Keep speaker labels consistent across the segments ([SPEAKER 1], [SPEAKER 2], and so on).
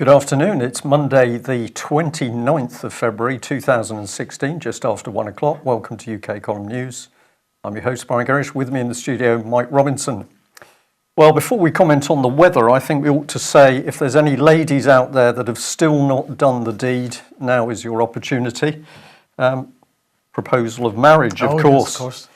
[SPEAKER 1] Good afternoon. It's Monday, the 29th of February 2016, just after 1 o'clock. Welcome to UK Column News. I'm your host, Brian Gerrish. With me in the studio, Mike Robinson. Well, before we comment on the weather, I think we ought to say if there's any ladies out there that have still not done the deed, now is your opportunity. Proposal of marriage, of course.
[SPEAKER 2] Yes,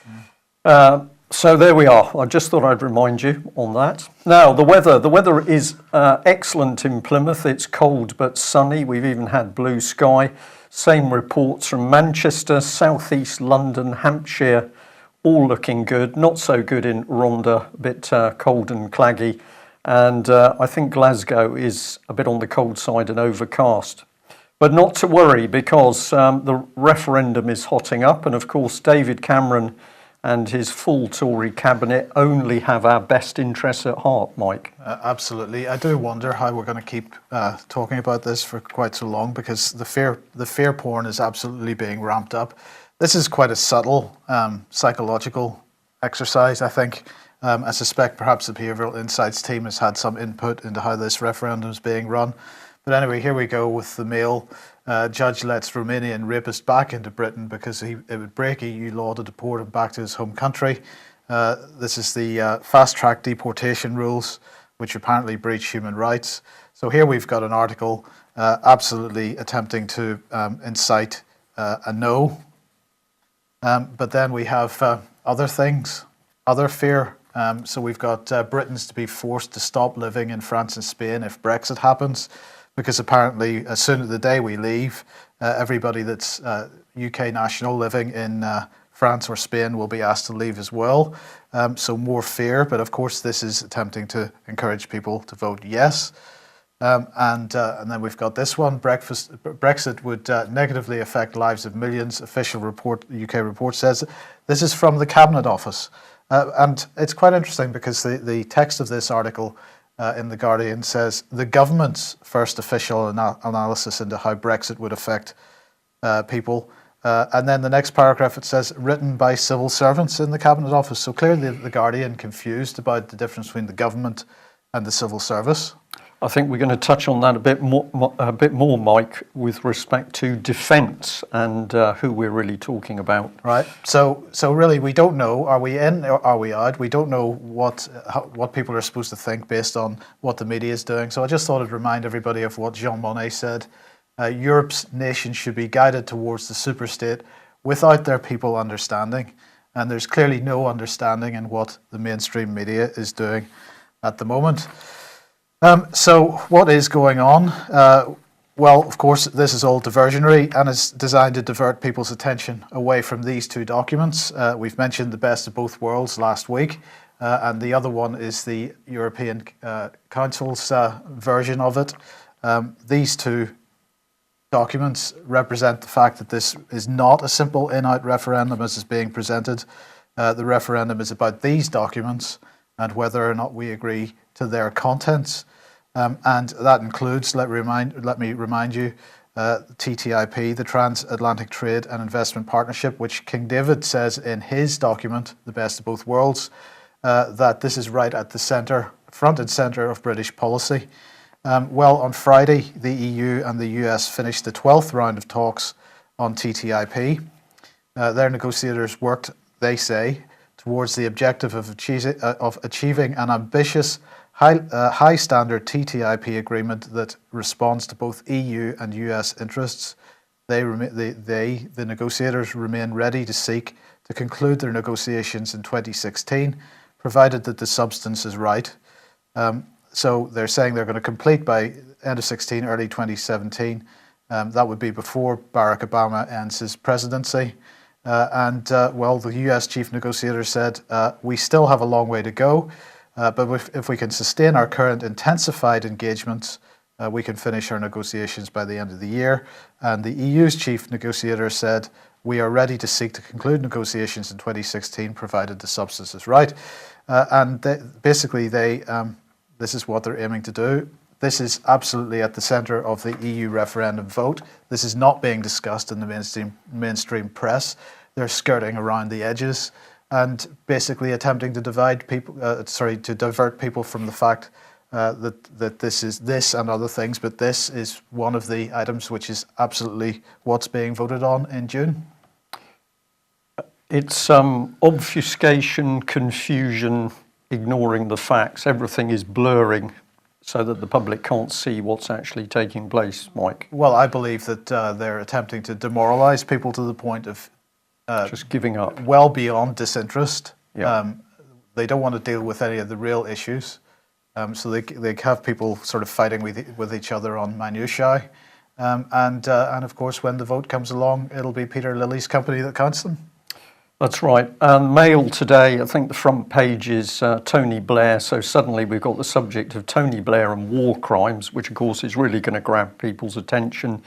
[SPEAKER 2] of course.
[SPEAKER 1] So there we are. I just thought I'd remind you on that. Now, the weather. The weather is excellent in Plymouth. It's cold but sunny. We've even had blue sky. Same reports from Manchester, southeast London, Hampshire, all looking good. Not so good in Rhondda, a bit cold and claggy. And I think Glasgow is a bit on the cold side and overcast. But not to worry, because the referendum is hotting up. And of course, David Cameron and his full Tory cabinet only have our best interests at heart, Mike.
[SPEAKER 2] Absolutely. I do wonder how we're going to keep talking about this for quite so long, because the fear porn is absolutely being ramped up. This is quite a subtle psychological exercise, I think. I suspect perhaps the Behavioural Insights team has had some input into how this referendum is being run. But anyway, here we go with the Mail. Judge lets Romanian rapist back into Britain because it would break EU law to deport him back to his home country. This is the fast-track deportation rules, which apparently breach human rights. So here we've got an article absolutely attempting to incite a no. But then we have other things, other fear. So we've got Britons to be forced to stop living in France and Spain if Brexit happens, because apparently as soon as the day we leave, everybody that's UK national living in France or Spain will be asked to leave as well. So more fear, but of course this is attempting to encourage people to vote yes. And then we've got this one. Brexit would negatively affect lives of millions. Official report, the UK report says. This is from the Cabinet Office. And it's quite interesting because the text of this article in The Guardian says the government's first official analysis into how Brexit would affect people. And then the next paragraph, it says, written by civil servants in the Cabinet Office. So clearly the Guardian confused about the difference between the government and the civil service.
[SPEAKER 1] I think we're going to touch on that a bit more, Mike, with respect to defence and who we're really talking about.
[SPEAKER 2] Right. So really, we don't know. Are we in or are we out? We don't know what people are supposed to think based on what the media is doing. So I just thought I'd remind everybody of what Jean Monnet said. Europe's nations should be guided towards the superstate without their people understanding. And there's clearly no understanding in what the mainstream media is doing at the moment. So what is going on? Well, of course, this is all diversionary and is designed to divert people's attention away from these two documents. We've mentioned the best of both worlds last week, and the other one is the European Council's version of it. These two documents represent the fact that this is not a simple in-out referendum as is being presented. The referendum is about these documents and whether or not we agree to their contents. And that includes, let me remind you, TTIP, the Transatlantic Trade and Investment Partnership, which King David says in his document, The Best of Both Worlds, that this is right at the centre, front and centre of British policy. Well, on Friday, the EU and the US finished the 12th round of talks on TTIP. Their negotiators worked, they say, towards the objective of achieving an ambitious high standard TTIP agreement that responds to both EU and US interests. The negotiators remain ready to seek to conclude their negotiations in 2016, provided that the substance is right. So they're saying they're going to complete by end of 16, early 2017. That would be before Barack Obama ends his presidency. Well, the US chief negotiator said, we still have a long way to go. But if we can sustain our current intensified engagements, we can finish our negotiations by the end of the year. And the EU's chief negotiator said, we are ready to seek to conclude negotiations in 2016, provided the substance is right. This is what they're aiming to do. This is absolutely at the centre of the EU referendum vote. This is not being discussed in the mainstream press. They're skirting around the edges and basically attempting to divert people from the fact that this and other things, but this is one of the items which is absolutely what's being voted on in June?
[SPEAKER 1] It's obfuscation, confusion, ignoring the facts. Everything is blurring so that the public can't see what's actually taking place, Mike.
[SPEAKER 2] Well, I believe that they're attempting to demoralise people to the point of
[SPEAKER 1] just giving up.
[SPEAKER 2] Well beyond disinterest.
[SPEAKER 1] Yeah.
[SPEAKER 2] They don't want to deal with any of the real issues. So they have people sort of fighting with each other on minutiae. And of course, when the vote comes along, it'll be Peter Lilly's company that counts them.
[SPEAKER 1] That's right. Mail today, I think the front page is Tony Blair. So suddenly we've got the subject of Tony Blair and war crimes, which of course is really going to grab people's attention.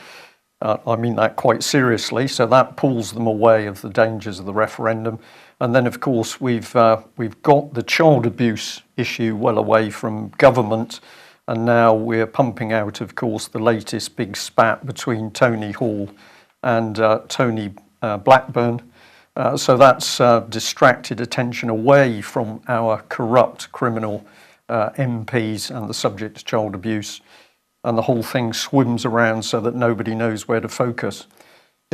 [SPEAKER 1] I mean that quite seriously. So that pulls them away of the dangers of the referendum. And then, of course, we've got the child abuse issue well away from government. And now we're pumping out, of course, the latest big spat between Tony Hall and Tony Blackburn. So that's distracted attention away from our corrupt criminal MPs and the subject of child abuse. And the whole thing swims around so that nobody knows where to focus.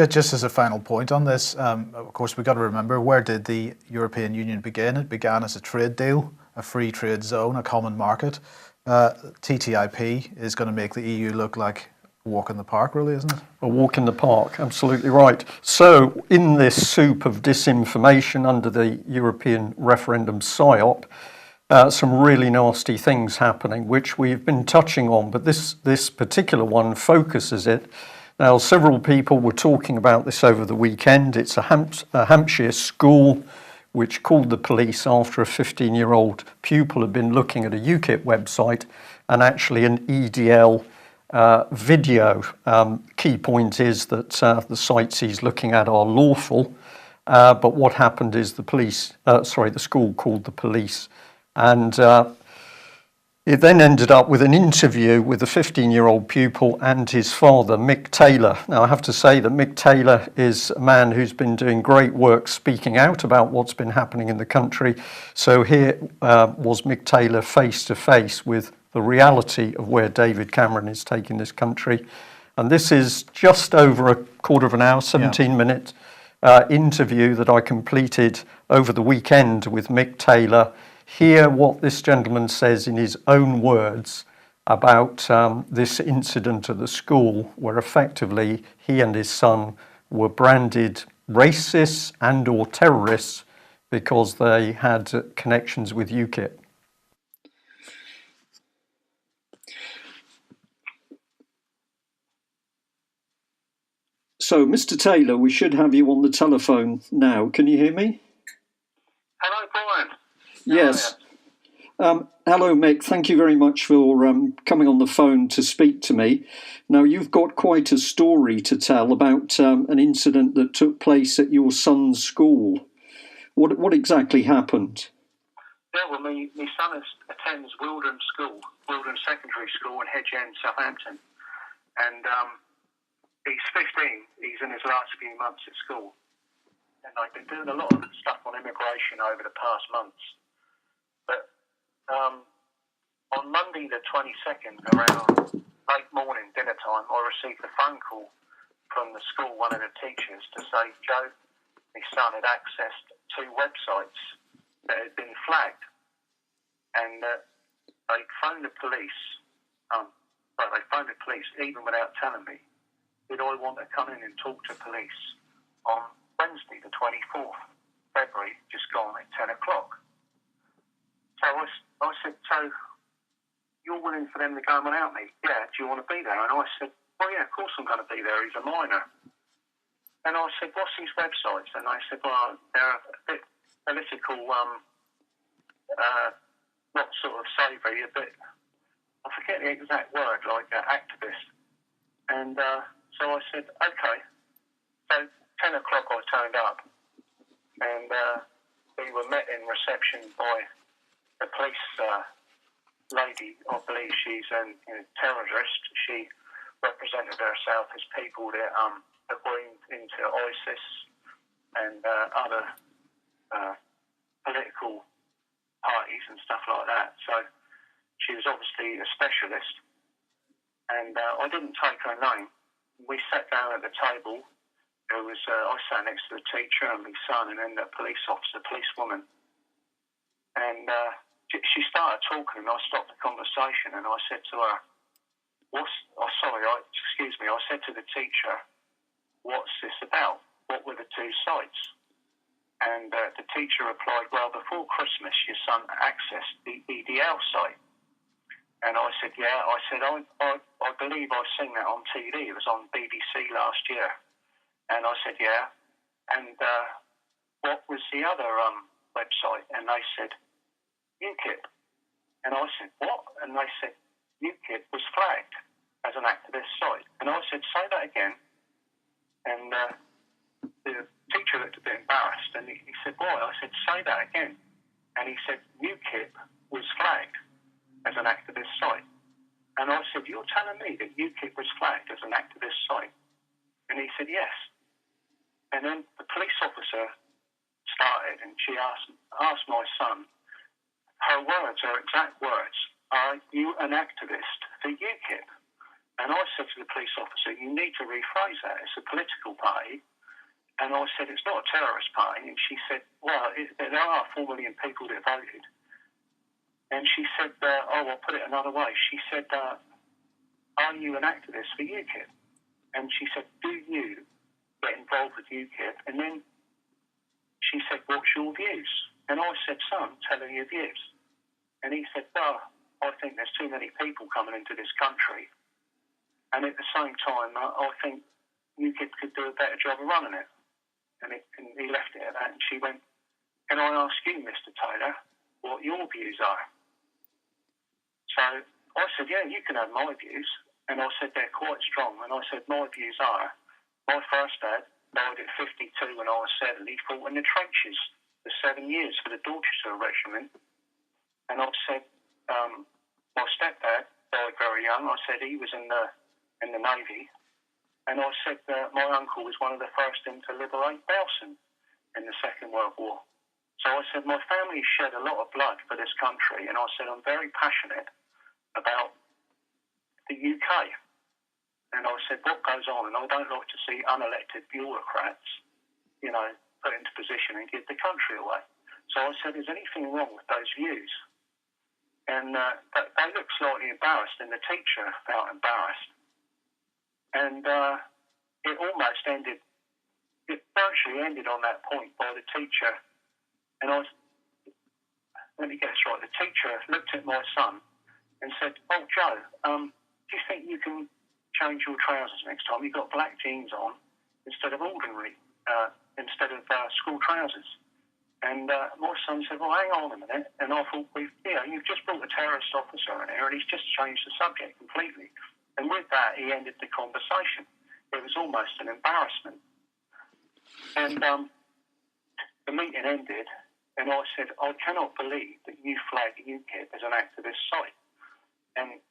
[SPEAKER 2] Just as a final point on this, of course, we've got to remember, where did the European Union begin? It began as a trade deal, a free trade zone, a common market. TTIP is going to make the EU look like a walk in the park, really, isn't it?
[SPEAKER 1] A walk in the park, absolutely right. So in this soup of disinformation under the European referendum PSYOP, some really nasty things happening, which we've been touching on, but this particular one focuses it. Now, several people were talking about this over the weekend. It's a Hampshire school which called the police after a 15-year-old pupil had been looking at a UKIP website and actually an EDL video. Key point is that the sites he's looking at are lawful, but what happened is the school called the police. And it then ended up with an interview with a 15-year-old pupil and his father, Mick Taylor. Now, I have to say that Mick Taylor is a man who's been doing great work speaking out about what's been happening in the country. So here was Mick Taylor face to face with the reality of where David Cameron is taking this country. And this is just over a quarter of an hour, 17-minute interview that I completed over the weekend with Mick Taylor. Hear what this gentleman says in his own words about this incident at the school, where effectively he and his son were branded racists and or terrorists because they had connections with UKIP. So, Mr. Taylor, we should have you on the telephone now. Can you hear me?
[SPEAKER 3] Hello, Brian.
[SPEAKER 1] Yes. Hello, Mick. Thank you very much for coming on the phone to speak to me. Now, you've got quite a story to tell about an incident that took place at your son's school. What exactly happened?
[SPEAKER 3] Yeah, well, my son attends Wildon Secondary School in Hedge End, Southampton. And he's 15. He's in his last few months at school. And I've been doing a lot of stuff on immigration over the past months. But on Monday the 22nd, around late morning, dinner time, I received a phone call from the school, one of the teachers, to say Joe, my son, had accessed 2 websites that had been flagged. And they phoned the police. They phoned the police even without telling me. Did I want to come in and talk to police on Wednesday, the 24th February, just gone at 10 o'clock? So I said, so you're willing for them to go without me? Yeah, do you want to be there? And I said, well, yeah, of course I'm going to be there. He's a minor. And I said, what's these websites? And they said, well, they're a bit political, not sort of savoury, a bit, I forget the exact word, like activist. And so I said, okay. So 10 o'clock I turned up, and we were met in reception by the police lady. I believe she's a terrorist. She represented herself as people that are going into ISIS and other political parties and stuff like that. So She was obviously a specialist, and I didn't take her name. We sat down at the table. I sat next to the teacher and my son, and then the police officer, policewoman. And she started talking, and I stopped the conversation, and I said to her, I said to the teacher, what's this about? What were the two sites? And the teacher replied, well, before Christmas, your son accessed the EDL site. And I said, yeah. I said, I believe I've seen that on TV. It was on BBC last year. And I said, yeah. And what was the other website? And they said, UKIP. And I said, what? And they said, UKIP was flagged as an activist site. And I said, say that again. And the teacher looked a bit embarrassed, and he said, why? I said, say that again. And he said, UKIP was flagged as an activist site. And I said, you're telling me that UKIP was flagged as an activist site? And he said, yes. And then the police officer started, and she asked my son, her words, her exact words, are you an activist for UKIP? And I said to the police officer, you need to rephrase that. It's a political party. And I said, it's not a terrorist party. And she said, well, there are 4 million people that voted. And she said, I'll put it another way. She said, are you an activist for UKIP? And she said, do you get involved with UKIP? And then she said, what's your views? And I said, son, tell her your views. And he said, well, I think there's too many people coming into this country. And at the same time, I think UKIP could do a better job of running it. And he left it at that. And she went, can I ask you, Mr. Taylor, what your views are? So I said, yeah, you can have my views. And I said, they're quite strong. And I said, my views are, my first dad died at 52 when I was 7. He fought in the trenches for 7 years for the Dorchester Regiment. And I said, my stepdad died very young. I said he was in the Navy. And I said my uncle was one of the first in to liberate Belsen in the Second World War. So I said, my family shed a lot of blood for this country. And I said, I'm very passionate about the UK. And I said, what goes on? And I don't like to see unelected bureaucrats, put into position and give the country away. So I said, is anything wrong with those views? And they looked slightly embarrassed, and the teacher felt embarrassed. And it virtually ended on that point by the teacher. And let me get this right, the teacher looked at my son and said, oh, Joe, do you think you can change your trousers next time? You've got black jeans on instead of school trousers. And my son said, well, hang on a minute. And I thought, you've just brought a terrorist officer in here, and he's just changed the subject completely. And with that, he ended the conversation. It was almost an embarrassment. And the meeting ended, and I said, I cannot believe that you flagged UKIP as an activist site. And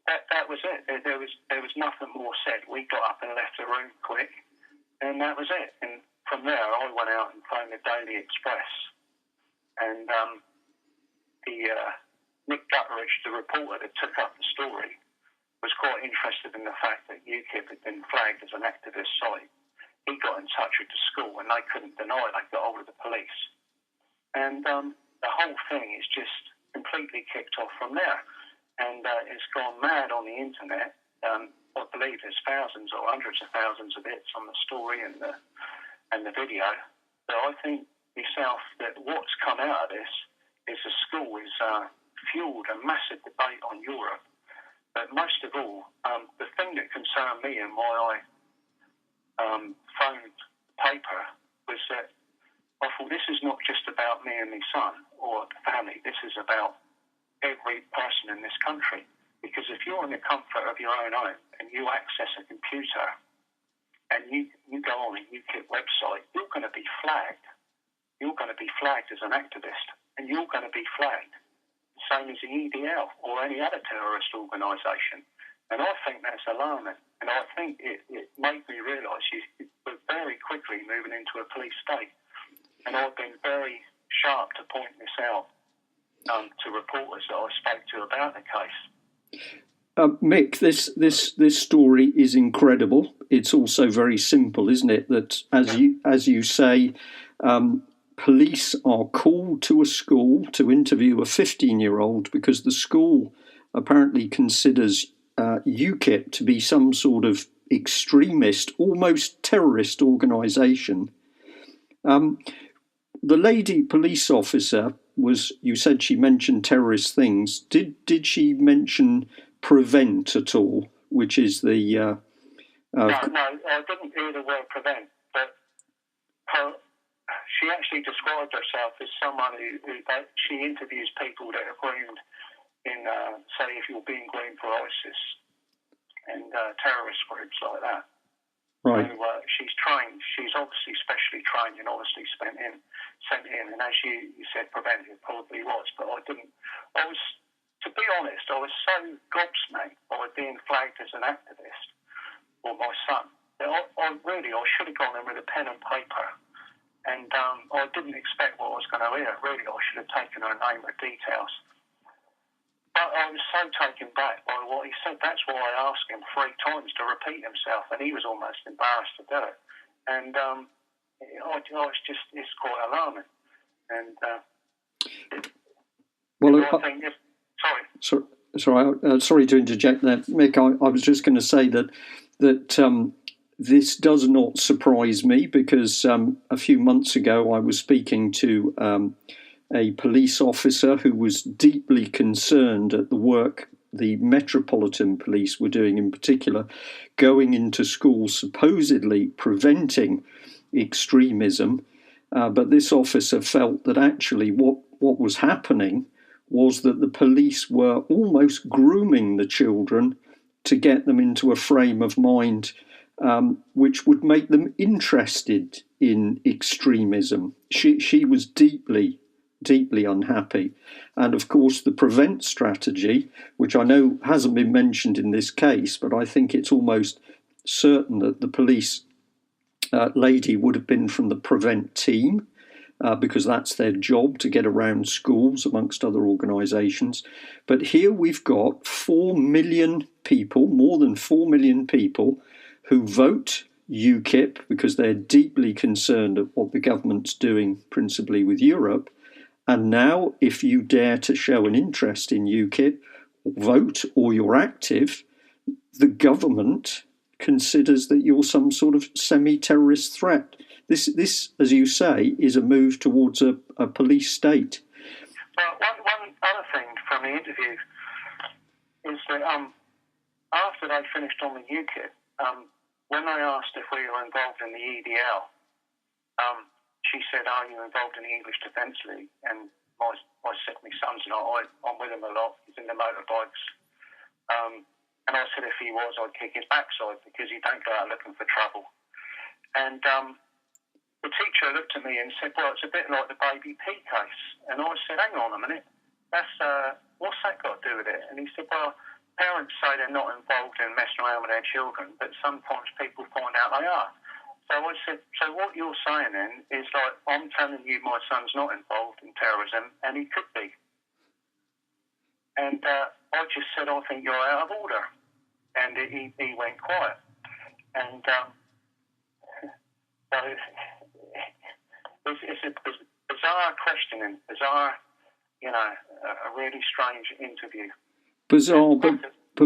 [SPEAKER 3] that was it. There was nothing more said. We got up and left the room quick, and that was it. And from there, I went out and phoned the Daily Express. And Nick Gutteridge, the reporter that took up the story, was quite interested in the fact that UKIP had been flagged as an activist site. He got in touch with the school, and they couldn't deny it. They got hold of the police. And the whole thing is just completely kicked off from there. And it's gone mad on the internet. I believe there's thousands or hundreds of thousands of hits on the story and the video. But I think myself that what's come out of this is the school is fueled a massive debate on Europe. But most of all, the thing that concerned me in my phone paper was that I thought this is not just about me and my son or the family. This is about every person in this country. Because if you're in the comfort of your own home and you access a computer and you go on a UKIP website, you're going to be flagged. You're going to be flagged as an activist, and you're going to be flagged, same as the EDL or any other terrorist organisation. And I think that's alarming. And I think it made me realise we're very quickly moving into a police state. And I've been very sharp to point this out to reporters that I spoke to about the case.
[SPEAKER 1] Mick, this story is incredible. It's also very simple, isn't it? That as you say, police are called to a school to interview a 15-year-old because the school apparently considers UKIP to be some sort of extremist, almost terrorist organisation. The lady police officer you said she mentioned terrorist things. Did she mention Prevent at all, which is the...
[SPEAKER 3] No, I didn't hear the word prevent, but she actually described herself as someone who she interviews people that are groomed in, say, if you're being groomed for ISIS and terrorist groups like that.
[SPEAKER 1] Right.
[SPEAKER 3] So, she's trained. She's obviously specially trained and obviously sent in. And as you said, Prevent, it probably was, but I didn't. To be honest, I was so gobsmacked by being flagged as an activist, or my son, that I should have gone in with a pen and paper, and I didn't expect what I was going to hear. Really, I should have taken her name or details. But I was so taken back by what he said. That's why I asked him 3 times to repeat himself, and he was almost embarrassed to do it. And it's quite alarming. And I think if...
[SPEAKER 1] Sorry to interject there, Mick. I was just going to say that this does not surprise me because a few months ago I was speaking to a police officer who was deeply concerned at the work the Metropolitan Police were doing, in particular, going into schools supposedly preventing extremism. But this officer felt that actually what was happening was that the police were almost grooming the children to get them into a frame of mind which would make them interested in extremism. She was deeply unhappy. And of course, the Prevent strategy, which I know hasn't been mentioned in this case, but I think it's almost certain that the police lady would have been from the Prevent team, because that's their job, to get around schools amongst other organisations. But here we've got 4 million people, more than 4 million people, who vote UKIP because they're deeply concerned at what the government's doing, principally with Europe. And now, if you dare to show an interest in UKIP, vote, or you're active, the government considers that you're some sort of semi-terrorist threat. This, as you say, is a move towards a police state.
[SPEAKER 3] Well, one other thing from the interview is that after they finished on the UKIP, when they asked if we were involved in the EDL, she said, "Are you involved in the English Defence League?" And I said, "My son's not. I'm with him a lot. He's in the motorbikes." And I said if he was, I'd kick his backside because he don't go out looking for trouble. And the teacher looked at me and said, "Well, it's a bit like the Baby P case." And I said, "Hang on a minute. What's that got to do with it?" And he said, "Well, parents say they're not involved in messing around with their children, but sometimes people find out they are." So I said, "So what you're saying then is like, I'm telling you my son's not involved in terrorism, and he could be." And I just said, "I think you're out of order." And he went quiet. And so it's a bizarre questioning, bizarre, a really strange interview.
[SPEAKER 1] Bizarre, but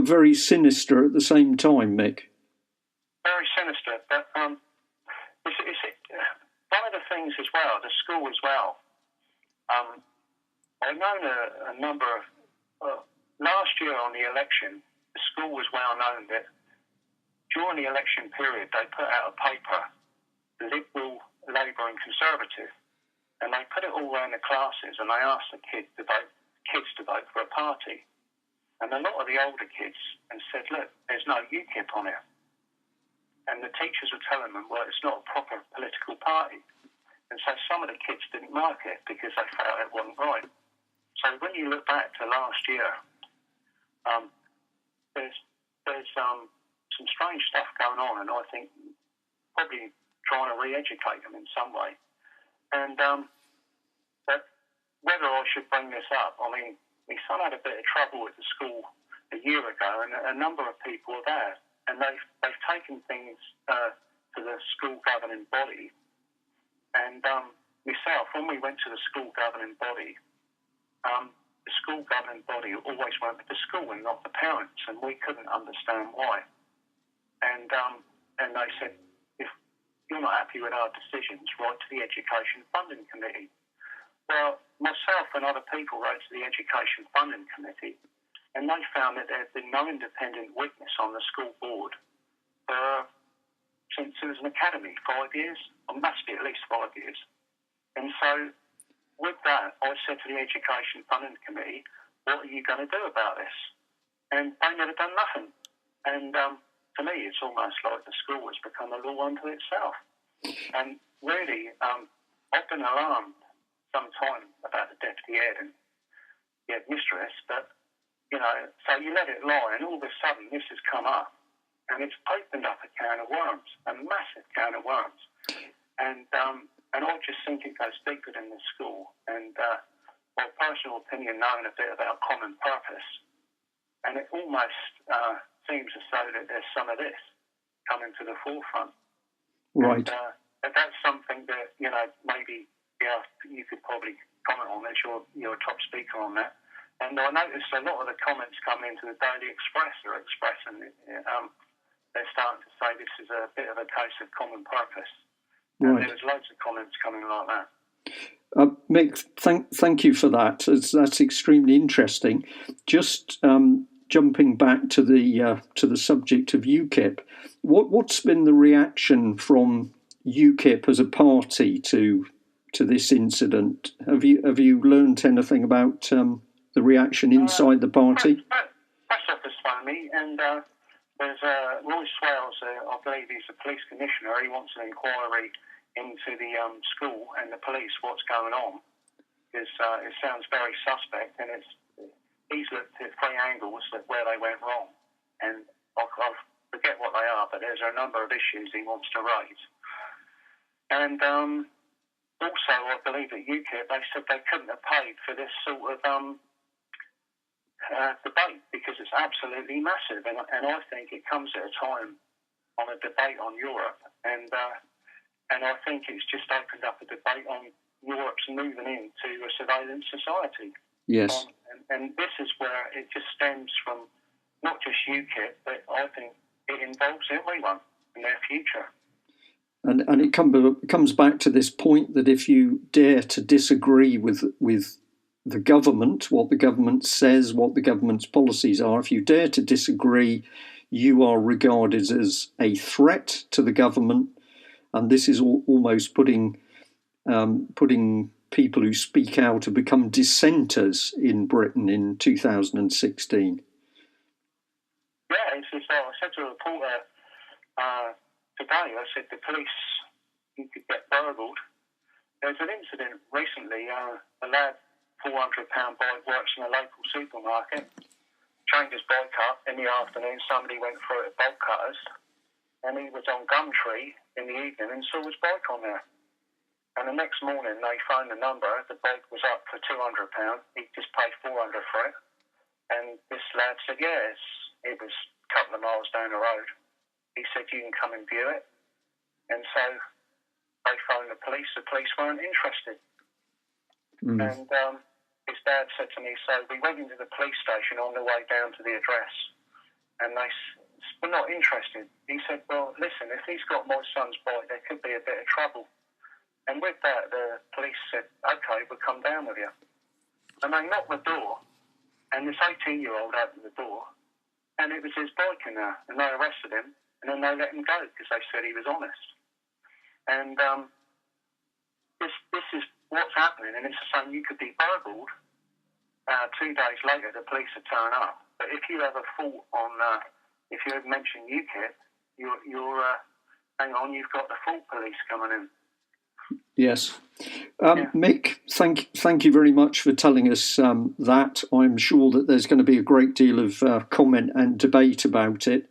[SPEAKER 1] very sinister at the same time, Mick.
[SPEAKER 3] Very sinister, but it's one of the things as well, the school as well. I've known a number of... last year on the election, the school was well known that during the election period, they put out a paper, Liberal, Labour and Conservative, and they put it all around the classes and they asked the kids to vote for a party. And a lot of the older kids said, "Look, there's no UKIP on it." And the teachers were telling them, "Well, it's not a proper political party." And so some of the kids didn't like it because they felt it wasn't right. So when you look back to last year, there's some strange stuff going on, and I think probably trying to re-educate them in some way. And but whether I should bring this up. I mean, my son had a bit of trouble at the school a year ago, and a number of people are there, and they've taken things to the school governing body. And myself, when we went to the school governing body, the school governing body always went with the school and not the parents, and we couldn't understand why. And they said, if you're not happy with our decisions, write to the Education Funding Committee. Well, myself and other people wrote to the Education Funding Committee, and they found that there had been no independent witness on the school board since it was an academy, 5 years, or must be at least 5 years. And so with that, I said to the Education Funding Committee, what are you going to do about this? And they never done nothing. And to me, it's almost like the school has become a law unto itself. And really, I've been alarmed sometime about the deputy head and the headmistress, but, so you let it lie, and all of a sudden this has come up, and it's opened up a can of worms, a massive can of worms. And I just think it goes deeper than the school. And my personal opinion, knowing a bit about common purpose, and it almost seems as though that there's some of this coming to the forefront.
[SPEAKER 1] Right.
[SPEAKER 3] And that's something that, maybe you could probably comment on as you're a top speaker on that. And I noticed a lot of the comments coming into the Daily Express are expressing, they're starting to say this is a bit of a case of common purpose.
[SPEAKER 1] Right.
[SPEAKER 3] And there's loads of comments coming like that.
[SPEAKER 1] Mick, thank you for that. That's extremely interesting. Just jumping back to the subject of UKIP, what's been the reaction from UKIP as a party to this incident? Have you learned anything about the reaction inside the party?
[SPEAKER 3] Press office phoned me, and there's Roy Swales, I believe he's the police commissioner. He wants an inquiry into the school and the police, what's going on, because it sounds very suspect, and he's looked at 3 angles at where they went wrong, and I forget what they are, but there's a number of issues he wants to raise. And also, I believe at UKIP, they said they couldn't have paid for this sort of debate because it's absolutely massive, and I think it comes at a time on a debate on Europe, and I think it's just opened up a debate on Europe's moving into a surveillance society.
[SPEAKER 1] Yes.
[SPEAKER 3] And this is where it just stems from not just UKIP, but I think it involves everyone in their future.
[SPEAKER 1] And it comes back to this point that if you dare to disagree with the government, what the government says, what the government's policies are, if you dare to disagree, you are regarded as a threat to the government. And this is almost putting people who speak out to become dissenters in Britain in 2016.
[SPEAKER 3] Yeah, it's just, I said to a reporter today, I said the police, you could get burgled. There's an incident recently, a lad, £400 bike, works in a local supermarket, trained his bike up in the afternoon, somebody went through it at bolt cutters, and he was on Gumtree in the evening and saw his bike on there. And the next morning they phoned the number, the bike was up for £200, he just paid £400 for it. And this lad said, yes, it was a couple of miles down the road. He said, you can come and view it. And so they phoned the police weren't interested. And his dad said to me, so we went into the police station on the way down to the address, and they were not interested. He said, well, listen, if he's got my son's bike, there could be a bit of trouble. And with that, the police said, okay, we'll come down with you. And they knocked the door, and this 18-year-old opened the door, and it was his bike in there, and they arrested him, and then they let him go because they said he was honest. And this is what's happening, and it's the same. You could be burgled. 2 days later, the police would turn up. But if you ever thought on, if you had mentioned UKIP, you're hang on, you've got the full police coming in.
[SPEAKER 1] Yes. Mick, thank you very much for telling us that. I'm sure that there's going to be a great deal of comment and debate about it.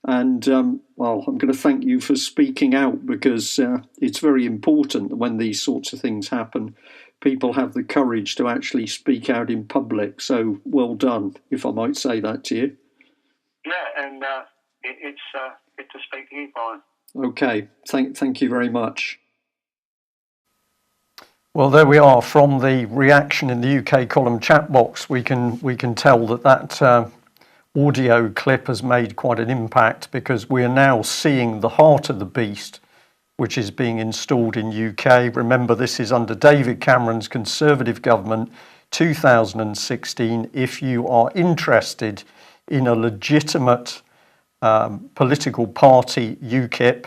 [SPEAKER 1] And, well, I'm going to thank you for speaking out because it's very important that when these sorts of things happen, people have the courage to actually speak out in public. So well done, if I might say that to you.
[SPEAKER 3] Yeah, and it's good to speak to you, Brian.
[SPEAKER 1] Okay, thank you very much. Well, there we are. From the reaction in the UK column chat box, we can tell that audio clip has made quite an impact, because we are now seeing the heart of the beast, which is being installed in UK. Remember, this is under David Cameron's Conservative government, 2016. If you are interested in a legitimate political party, UKIP,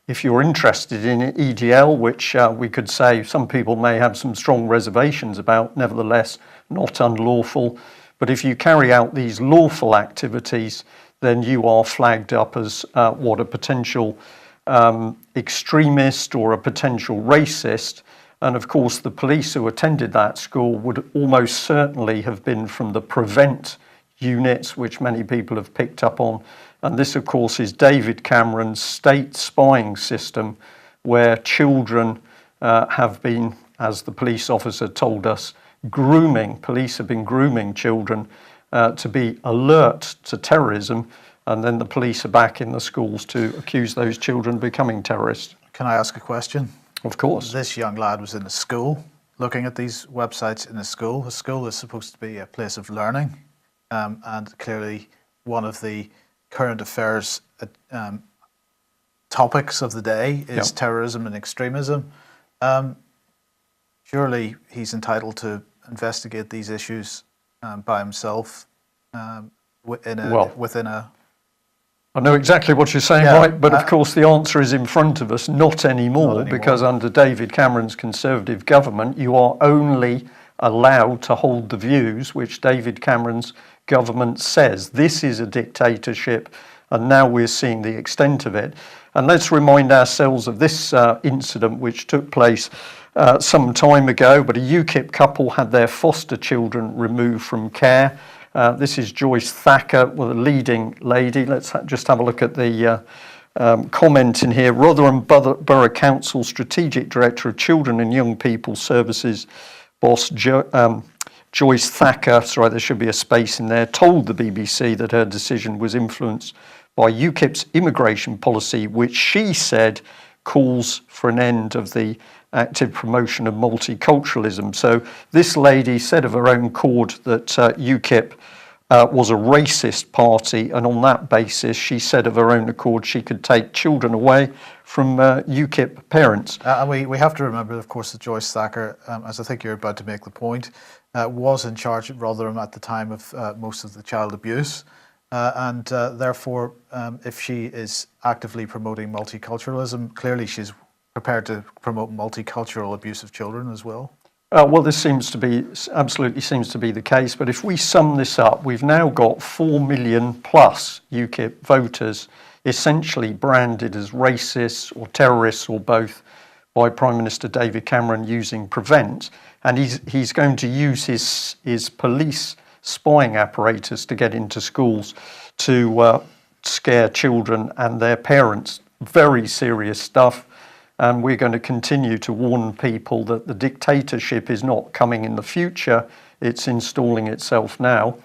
[SPEAKER 1] if you're interested in EDL, which we could say some people may have some strong reservations about, nevertheless not unlawful, but if you carry out these lawful activities, then you are flagged up as what, a potential extremist or a potential racist. And of course, the police who attended that school would almost certainly have been from the Prevent units, which many people have picked up on. And this, of course, is David Cameron's state spying system, where children have been, as the police officer told us, police have been grooming children to be alert to terrorism, and then the police are back in the schools to accuse those children of becoming terrorists.
[SPEAKER 2] Can I ask a question?
[SPEAKER 1] Of course.
[SPEAKER 2] This young lad was in a school, looking at these websites in a school. A school is supposed to be a place of learning, and clearly one of the current affairs topics of the day is terrorism and extremism. Surely he's entitled to investigate these issues by himself within a...
[SPEAKER 1] I know exactly what you're saying, right? But of course, the answer is in front of us, not anymore, because under David Cameron's Conservative government, you are only allowed to hold the views which David Cameron's government says. This is a dictatorship, and now we're seeing the extent of it. And let's remind ourselves of this incident which took place some time ago, but a UKIP couple had their foster children removed from care. This is Joyce Thacker, the leading lady. Let's just have a look at the comment in here. Rotherham Borough Council Strategic Director of Children and Young People Services, boss Joyce Thacker, sorry, there should be a space in there, told the BBC that her decision was influenced by UKIP's immigration policy, which she said calls for an end of the active promotion of multiculturalism. So this lady said of her own accord that UKIP was a racist party, and on that basis she said of her own accord she could take children away from UKIP parents.
[SPEAKER 2] And we have to remember, of course, that Joyce Thacker, as I think you're about to make the point, was in charge at Rotherham at the time of most of the child abuse. And therefore, if she is actively promoting multiculturalism, clearly she's prepared to promote multicultural abuse of children as well.
[SPEAKER 1] Well, this absolutely seems to be the case. But if we sum this up, we've now got 4 million plus UKIP voters essentially branded as racists or terrorists or both by Prime Minister David Cameron using Prevent. And he's going to use his police spying apparatus to get into schools to scare children and their parents. Very serious stuff. And we're going to continue to warn people that the dictatorship is not coming in the future, it's installing itself now.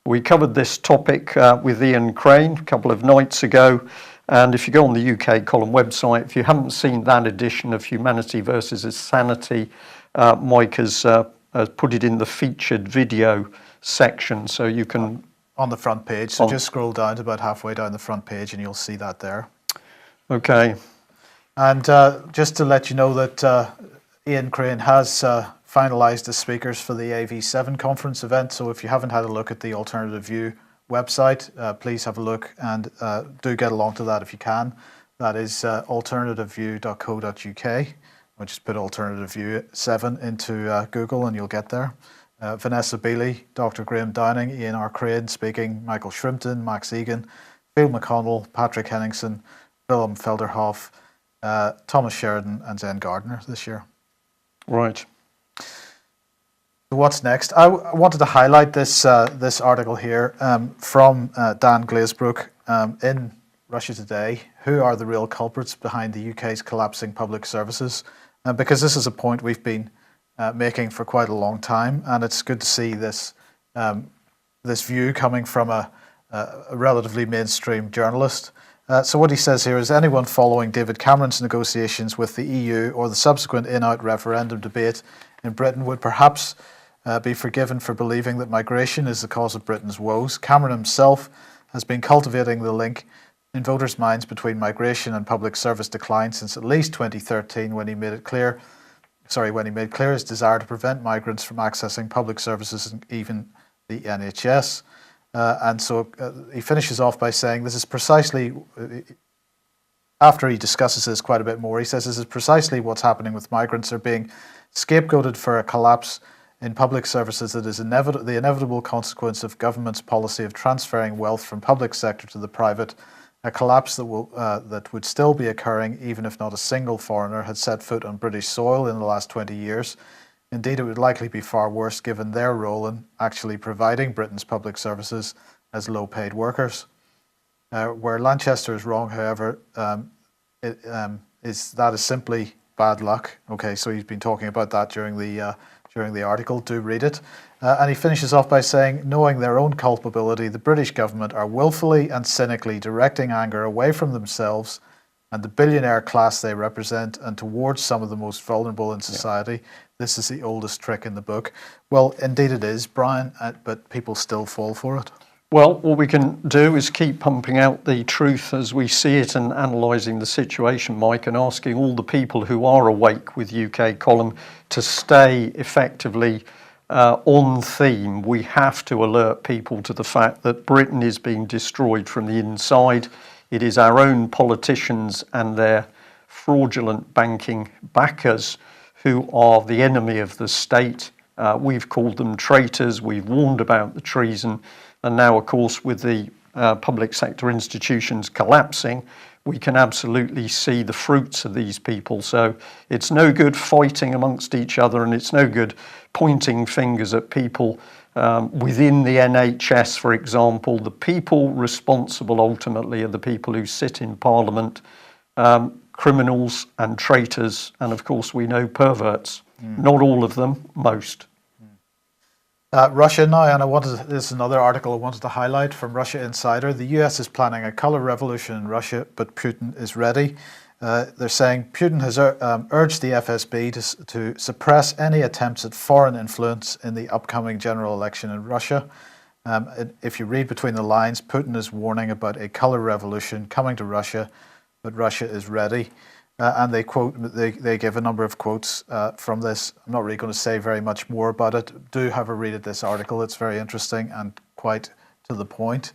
[SPEAKER 1] We covered this topic with Ian Crane a couple of nights ago, and if you go on the UK column website, if you haven't seen that edition of Humanity versus Insanity, Mike has put it in the featured video section, so you can...
[SPEAKER 2] On the front page, so just scroll down to about halfway down the front page and you'll see that there.
[SPEAKER 1] Okay.
[SPEAKER 2] And just to let you know that Ian Crane has finalised the speakers for the AV7 conference event. So if you haven't had a look at the Alternative View website, please have a look and do get along to that if you can. That is alternativeview.co.uk. I'll just put Alternative View 7 into Google and you'll get there. Vanessa Beeley, Dr. Graham Downing, Ian R. Crane speaking, Michael Shrimpton, Max Egan, Phil McConnell, Patrick Henningsen, Willem Felderhoff, Thomas Sheridan and Zen Gardner this year.
[SPEAKER 1] Right.
[SPEAKER 2] So what's next? I wanted to highlight this article here from Dan Glazebrook in Russia Today. Who are the real culprits behind the UK's collapsing public services? Because this is a point we've been making for quite a long time, and it's good to see this this view coming from a relatively mainstream journalist. So what he says here is, anyone following David Cameron's negotiations with the EU or the subsequent in-out referendum debate in Britain would perhaps be forgiven for believing that migration is the cause of Britain's woes. Cameron himself has been cultivating the link in voters' minds between migration and public service decline since at least 2013, when he made clear his desire to prevent migrants from accessing public services and even the NHS. And so he finishes off by saying, this is precisely, after he discusses this quite a bit more, he says this is precisely what's happening with migrants. They're being scapegoated for a collapse in public services that is the inevitable consequence of government's policy of transferring wealth from public sector to the private, a collapse that would still be occurring even if not a single foreigner had set foot on British soil in the last 20 years. Indeed, it would likely be far worse given their role in actually providing Britain's public services as low-paid workers. Where Lanchester is wrong, however, is simply bad luck. Okay, so he's been talking about that during the article. Do read it. And he finishes off by saying, knowing their own culpability, the British government are willfully and cynically directing anger away from themselves and the billionaire class they represent and towards some of the most vulnerable in society. Yeah. This is the oldest trick in the book. Well, indeed it is, Brian, but people still fall for it.
[SPEAKER 1] Well, what we can do is keep pumping out the truth as we see it and analysing the situation, Mike, and asking all the people who are awake with UK Column to stay effectively on theme. We have to alert people to the fact that Britain is being destroyed from the inside. It is our own politicians and their fraudulent banking backers who are the enemy of the state. We've called them traitors. We've warned about the treason. And now, of course, with the public sector institutions collapsing, we can absolutely see the fruits of these people. So it's no good fighting amongst each other, and it's no good pointing fingers at people within the NHS, for example. The people responsible ultimately are the people who sit in Parliament, criminals and traitors, and of course we know perverts. Not all of them, most.
[SPEAKER 2] Russia now, and this is another article I wanted to highlight from Russia Insider. The US is planning a colour revolution in Russia, but Putin is ready. They're saying Putin has urged the FSB to suppress any attempts at foreign influence in the upcoming general election in Russia. If you read between the lines, Putin is warning about a colour revolution coming to Russia, but Russia is ready. And they give a number of quotes from this. I'm not really going to say very much more about it. Do have a read at this article. It's very interesting and quite to the point.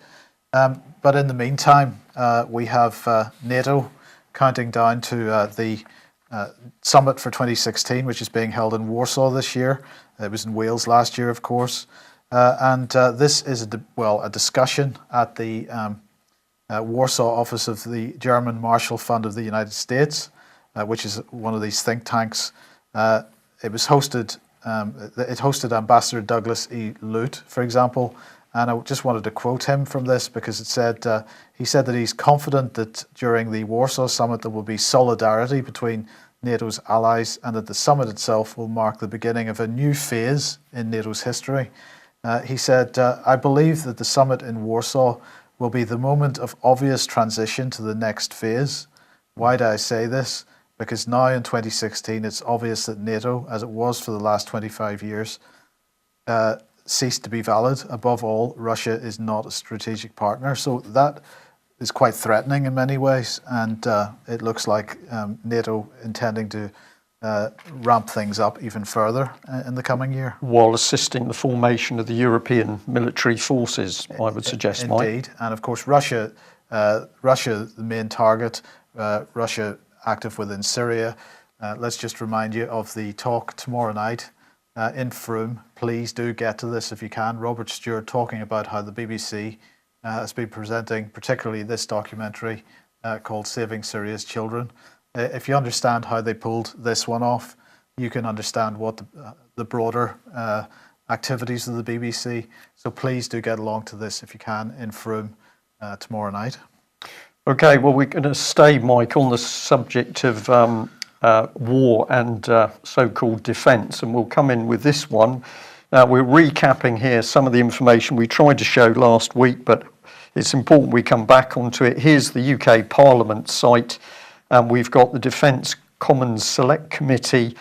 [SPEAKER 2] But in the meantime, we have NATO counting down to the summit for 2016, which is being held in Warsaw this year. It was in Wales last year, of course. And this is a discussion at the Warsaw office of the German Marshall Fund of the United States, which is one of these think tanks. It hosted Ambassador Douglas E. Lute, for example, and I just wanted to quote him from this because it said he said that he's confident that during the Warsaw summit there will be solidarity between NATO's allies and that the summit itself will mark the beginning of a new phase in NATO's history. He said, I believe that the summit in Warsaw will be the moment of obvious transition to the next phase. Why do I say this? Because now in 2016, it's obvious that NATO, as it was for the last 25 years, ceased to be valid. Above all, Russia is not a strategic partner. So that is quite threatening in many ways. And it looks like NATO intending to ramp things up even further in the coming year.
[SPEAKER 1] While assisting the formation of the European military forces, I would suggest, Mike.
[SPEAKER 2] Indeed. And of course, Russia, the main target, Russia active within Syria. Let's just remind you of the talk tomorrow night in Frome. Please do get to this if you can. Robert Stewart talking about how the BBC has been presenting particularly this documentary called Saving Syria's Children. If you understand how they pulled this one off, you can understand what the broader activities of the BBC. So please do get along to this if you can in Frome tomorrow night.
[SPEAKER 1] Okay, well, we're going to stay, Mike, on the subject of war and so-called defence. And we'll come in with this one. We're recapping here some of the information we tried to show last week, but it's important we come back onto it. Here's the UK Parliament site, and we've got the Defence Commons Select Committee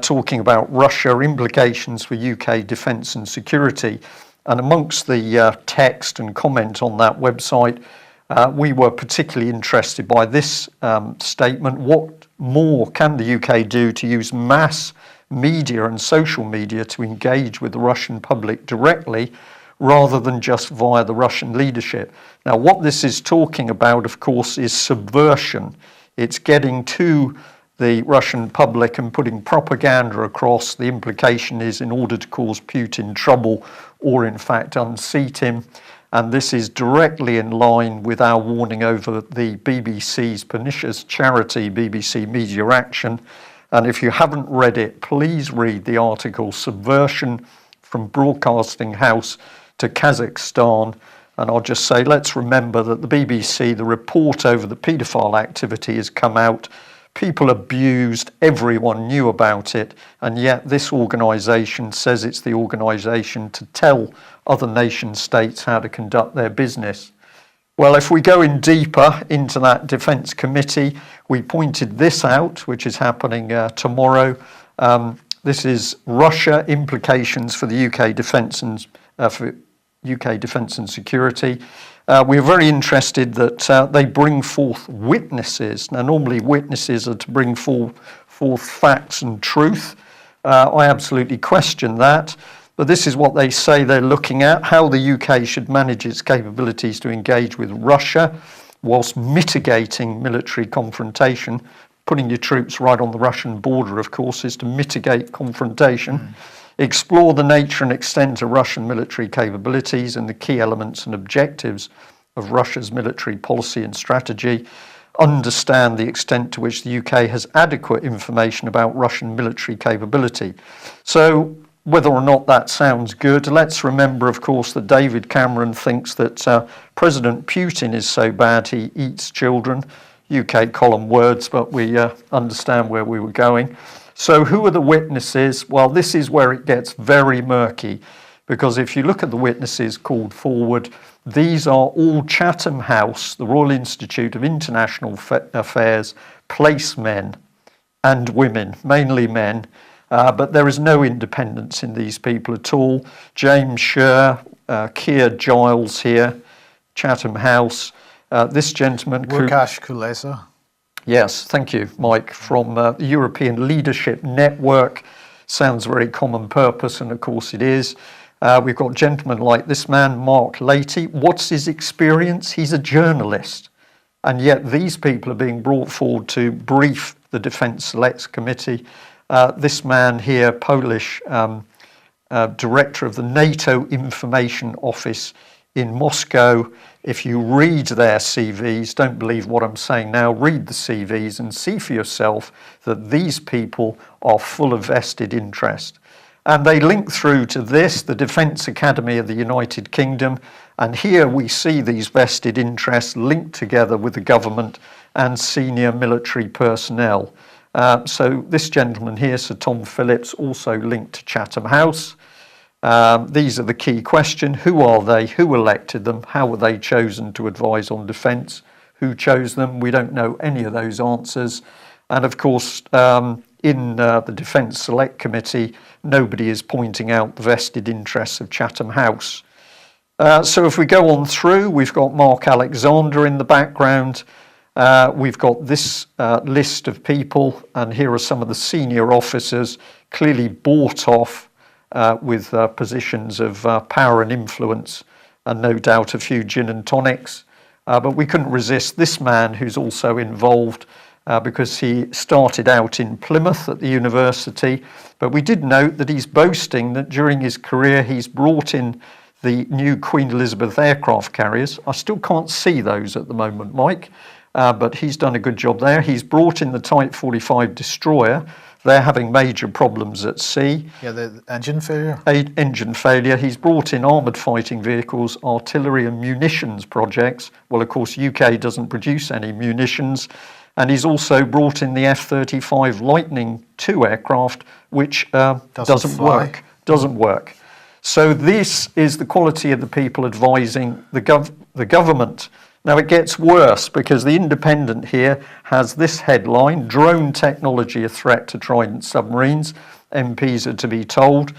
[SPEAKER 1] talking about Russia, implications for UK defence and security. And amongst the text and comment on that website, we were particularly interested by this statement. What more can the UK do to use mass media and social media to engage with the Russian public directly rather than just via the Russian leadership? Now, what this is talking about, of course, is subversion. It's getting to the Russian public and putting propaganda across. The implication is in order to cause Putin trouble or, in fact, unseat him. And this is directly in line with our warning over the BBC's pernicious charity, BBC Media Action. And if you haven't read it, please read the article, Subversion from Broadcasting House to Kazakhstan. And I'll just say, let's remember that the BBC, the report over the paedophile activity has come out. People abused, everyone knew about it, and yet this organisation says it's the organisation to tell other nation states how to conduct their business. Well, if we go in deeper into that Defence Committee, we pointed this out, which is happening tomorrow. This is Russia implications for the UK defence and security. We're very interested that they bring forth witnesses. Now, normally witnesses are to bring forth facts and truth. I absolutely question that. But this is what they say they're looking at, how the UK should manage its capabilities to engage with Russia whilst mitigating military confrontation. Putting your troops right on the Russian border, of course, is to mitigate confrontation. Explore the nature and extent of Russian military capabilities and the key elements and objectives of Russia's military policy and strategy. Understand the extent to which the UK has adequate information about Russian military capability. So, whether or not that sounds good, let's remember, of course, that David Cameron thinks that President Putin is so bad he eats children. UK column words, but we understand where we were going. So who are the witnesses? Well, this is where it gets very murky, because if you look at the witnesses called forward, these are all Chatham House, the Royal Institute of International Affairs, placemen and women, mainly men. But there is no independence in these people at all. James Sher, Keir Giles here, Chatham House. This gentleman...
[SPEAKER 2] Łukasz Kulesa.
[SPEAKER 1] Yes, thank you, Mike, from the European Leadership Network. Sounds very common purpose, and of course it is. We've got gentlemen like this man, Mark Leahy. What's his experience? He's a journalist. And yet these people are being brought forward to brief the Defence Select Committee. This man here, Polish director of the NATO Information Office in Moscow. If you read their CVs, don't believe what I'm saying now, read the CVs and see for yourself that these people are full of vested interest. And they link through to this, the Defence Academy of the United Kingdom, and here we see these vested interests linked together with the government and senior military personnel. So this gentleman here, Sir Tom Phillips, also linked to Chatham House. These are the key questions. Who are they? Who elected them? How were they chosen to advise on defence? Who chose them? We don't know any of those answers. And of course, in the Defence Select Committee, nobody is pointing out the vested interests of Chatham House. So if we go on through, we've got Mark Alexander in the background. We've got this list of people, and here are some of the senior officers clearly bought off with positions of power and influence, and no doubt a few gin and tonics. But we couldn't resist this man who's also involved because he started out in Plymouth at the university. But we did note that he's boasting that during his career he's brought in the new Queen Elizabeth aircraft carriers. I still can't see those at the moment, Mike, but he's done a good job there. He's brought in the Type 45 destroyer. They're having major problems at sea.
[SPEAKER 2] Yeah, the engine failure.
[SPEAKER 1] Engine failure. He's brought in armoured fighting vehicles, artillery and munitions projects. Well, of course, UK doesn't produce any munitions. And he's also brought in the F-35 Lightning II aircraft, which doesn't work. Doesn't work. So this is the quality of the people advising the government. Now it gets worse because the Independent here has this headline: drone technology a threat to Trident submarines. MPs are to be told.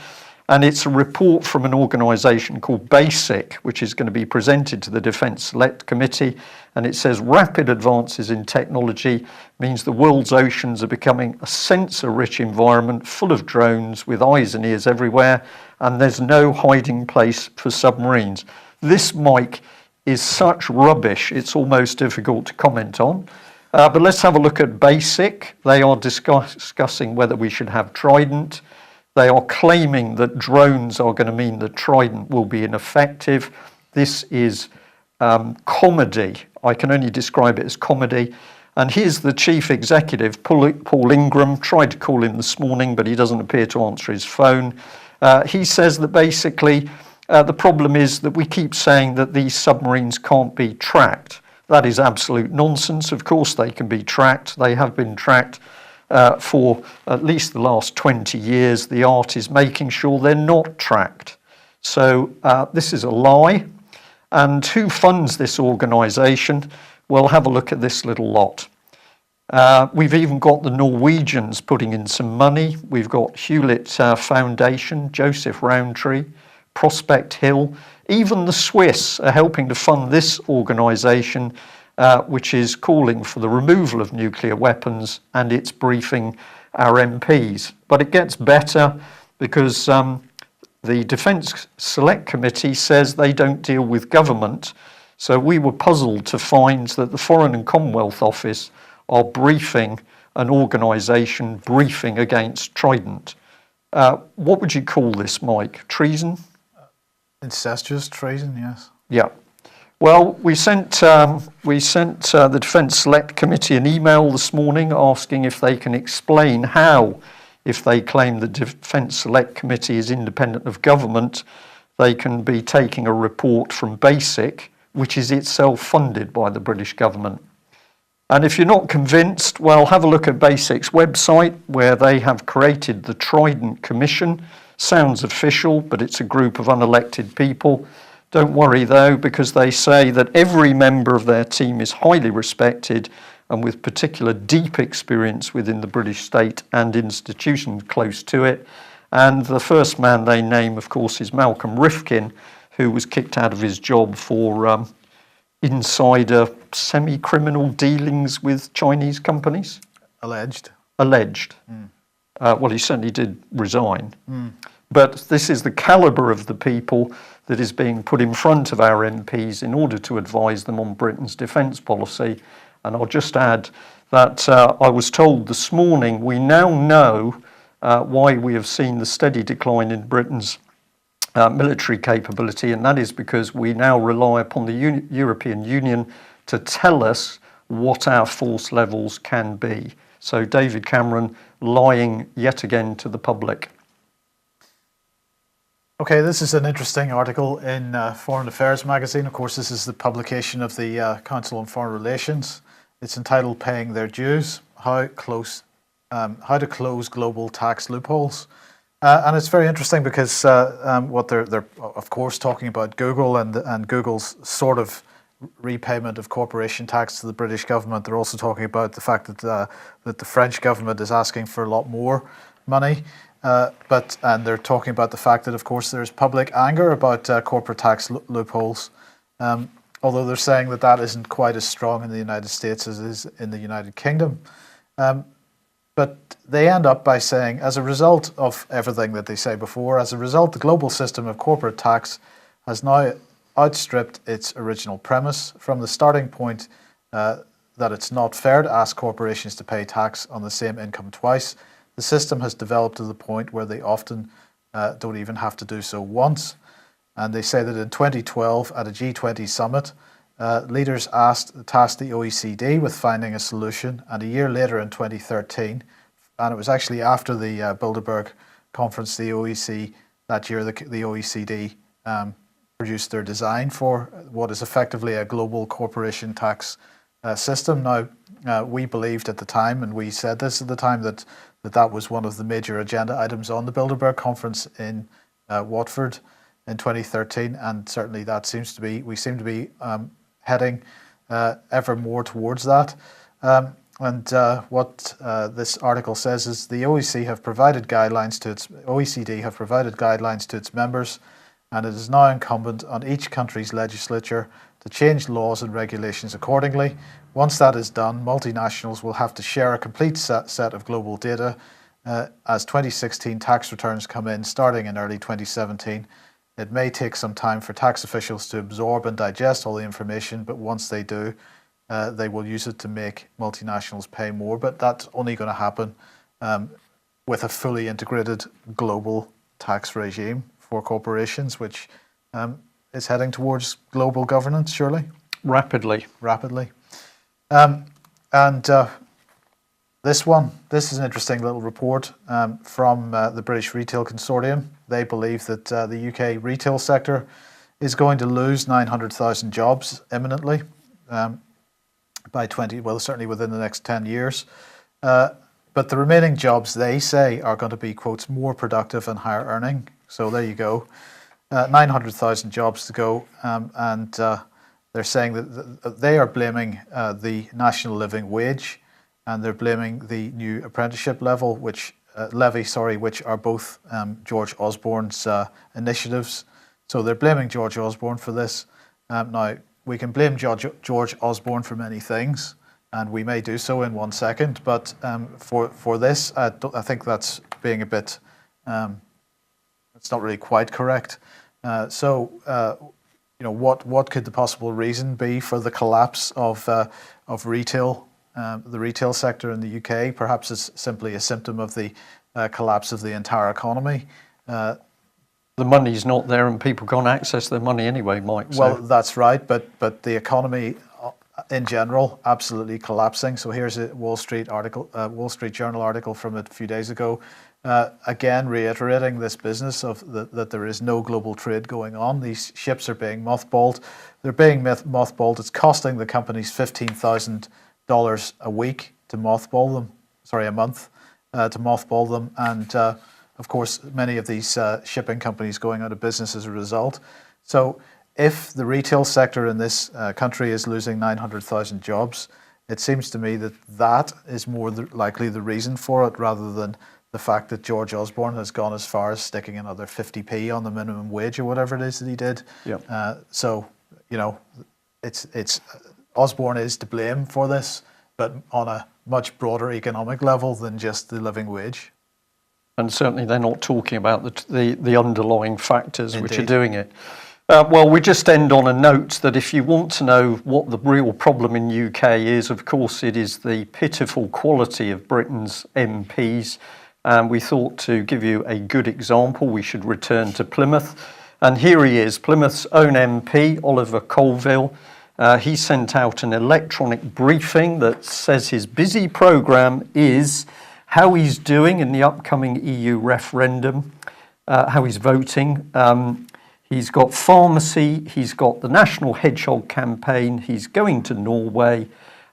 [SPEAKER 1] And it's a report from an organisation called BASIC, which is going to be presented to the Defence Select Committee. And it says rapid advances in technology means the world's oceans are becoming a sensor-rich environment full of drones with eyes and ears everywhere, and there's no hiding place for submarines. This, Mike, is such rubbish, it's almost difficult to comment on. But let's have a look at BASIC. They are discussing whether we should have Trident. They are claiming that drones are going to mean that Trident will be ineffective. This is comedy. I can only describe it as comedy. And here's the chief executive, Paul Ingram. Tried to call him this morning, but he doesn't appear to answer his phone. He says that basically the problem is that we keep saying that these submarines can't be tracked. That is absolute nonsense. Of course they can be tracked. They have been tracked for at least the last 20 years. The art is making sure they're not tracked. So this is a lie. And who funds this organisation? Well, have a look at this little lot. We've even got the Norwegians putting in some money. We've got Hewlett Foundation, Joseph Rowntree, Prospect Hill. Even the Swiss are helping to fund this organisation, which is calling for the removal of nuclear weapons, and it's briefing our MPs. But it gets better because the Defence Select Committee says they don't deal with government. So we were puzzled to find that the Foreign and Commonwealth Office are briefing an organisation briefing against Trident. What would you call this, Mike? Treason?
[SPEAKER 2] Incestuous treason, yes.
[SPEAKER 1] Yeah. Well, we sent the Defence Select Committee an email this morning asking if they can explain how, if they claim the Defence Select Committee is independent of government, they can be taking a report from BASIC, which is itself funded by the British government. And if you're not convinced, well, have a look at BASIC's website where they have created the Trident Commission. Sounds official, but it's a group of unelected people. Don't worry though, because they say that every member of their team is highly respected and with particular deep experience within the British state and institutions close to it. And the first man they name, of course, is Malcolm Rifkin, who was kicked out of his job for insider semi-criminal dealings with Chinese companies.
[SPEAKER 2] Alleged.
[SPEAKER 1] Well, he certainly did resign. But this is the calibre of the people that is being put in front of our MPs in order to advise them on Britain's defence policy. And I'll just add that I was told this morning we now know why we have seen the steady decline in Britain's military capability, and that is because we now rely upon the European Union to tell us what our force levels can be. So David Cameron lying yet again to the public.
[SPEAKER 2] Okay, this is an interesting article in Foreign Affairs magazine. Of course, this is the publication of the Council on Foreign Relations. It's entitled "Paying Their Dues: How to Close Global Tax Loopholes." And it's very interesting because what they're of course talking about Google and Google's sort of repayment of corporation tax to the British government. They're also talking about the fact that the French government is asking for a lot more money. And they're talking about the fact that, of course, there's public anger about corporate tax loopholes, although they're saying that that isn't quite as strong in the United States as it is in the United Kingdom. But they end up by saying, as a result of everything that they say before, as a result, the global system of corporate tax has now outstripped its original premise. From the starting point that it's not fair to ask corporations to pay tax on the same income twice, the system has developed to the point where they often don't even have to do so once. And they say that in 2012, at a G20 summit, leaders tasked the OECD with finding a solution. And a year later, in 2013, and it was actually after the Bilderberg conference, that year, the OECD produced their design for what is effectively a global corporation tax system. Now, we believed at the time, and we said this at the time, that was one of the major agenda items on the Bilderberg conference in Watford in 2013, and certainly we seem to be heading ever more towards that. What this article says is the OECD have provided guidelines to its members, and it is now incumbent on each country's legislature to change laws and regulations accordingly. Once that is done, multinationals will have to share a complete set of global data as 2016 tax returns come in starting in early 2017. It may take some time for tax officials to absorb and digest all the information, but once they do, they will use it to make multinationals pay more. But that's only going to happen with a fully integrated global tax regime for corporations, which is heading towards global governance, surely?
[SPEAKER 1] Rapidly.
[SPEAKER 2] This is an interesting little report from the British Retail Consortium. They believe that the UK retail sector is going to lose 900,000 jobs imminently certainly within the next 10 years. But the remaining jobs, they say, are going to be, quotes, more productive and higher earning. So there you go. 900,000 jobs to go. And they're saying that they are blaming the national living wage, and they're blaming the new apprenticeship levy, which are both George Osborne's initiatives. So they're blaming George Osborne for this. Now, we can blame George Osborne for many things, and we may do so in 1 second. But for this, I think that's being a bit. It's not really quite correct. What could the possible reason be for the collapse of retail, the retail sector in the UK? Perhaps it's simply a symptom of the collapse of the entire economy.
[SPEAKER 1] The money's not there, and people can't access their money anyway, Mike.
[SPEAKER 2] Well, that's right, but the economy in general absolutely collapsing. So here's a Wall Street Journal article from a few days ago, again reiterating this business of that there is no global trade going on. These ships are being mothballed. They're being mothballed. It's costing the companies $15,000 a week to mothball them. Sorry, a month to mothball them, and of course, many of these shipping companies going out of business as a result. So if the retail sector in this country is losing 900,000 jobs, it seems to me that is more likely the reason for it, rather than the fact that George Osborne has gone as far as sticking another 50p on the minimum wage or whatever it is that he did.
[SPEAKER 1] Yep.
[SPEAKER 2] It's Osborne is to blame for this, but on a much broader economic level than just the living wage.
[SPEAKER 1] And certainly they're not talking about the underlying factors which are
[SPEAKER 2] Indeed.
[SPEAKER 1] doing it. Well, we just end on a note that if you want to know what the real problem in UK is, of course it is the pitiful quality of Britain's MPs. And we thought to give you a good example, we should return to Plymouth. And here he is, Plymouth's own MP, Oliver Colville. He sent out an electronic briefing that says his busy programme is how he's doing in the upcoming EU referendum, how he's voting. He's got pharmacy, he's got the National Hedgehog campaign, he's going to Norway,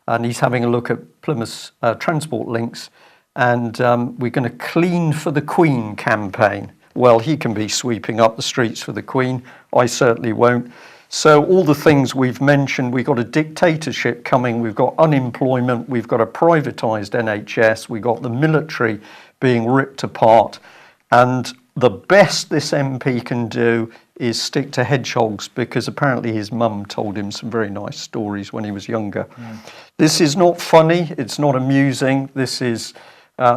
[SPEAKER 1] and he's having a look at Plymouth's transport links. And we're going to clean for the Queen campaign. Well, he can be sweeping up the streets for the Queen. I certainly won't. So all the things we've mentioned, we've got a dictatorship coming, we've got unemployment, we've got a privatised NHS, we've got the military being ripped apart. And the best this MP can do is stick to hedgehogs, because apparently his mum told him some very nice stories when he was younger. This is not funny, it's not amusing, this is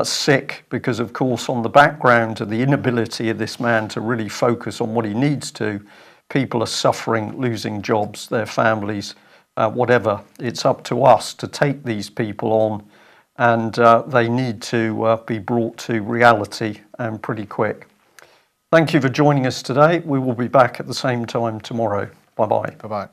[SPEAKER 1] sick, because of course on the background of the inability of this man to really focus on what he needs to, people are suffering, losing jobs, their families, whatever. It's up to us to take these people on, and they need to be brought to reality, and pretty quick. Thank you for joining us today. We will be back at the same time tomorrow. Bye-bye.
[SPEAKER 2] Bye-bye.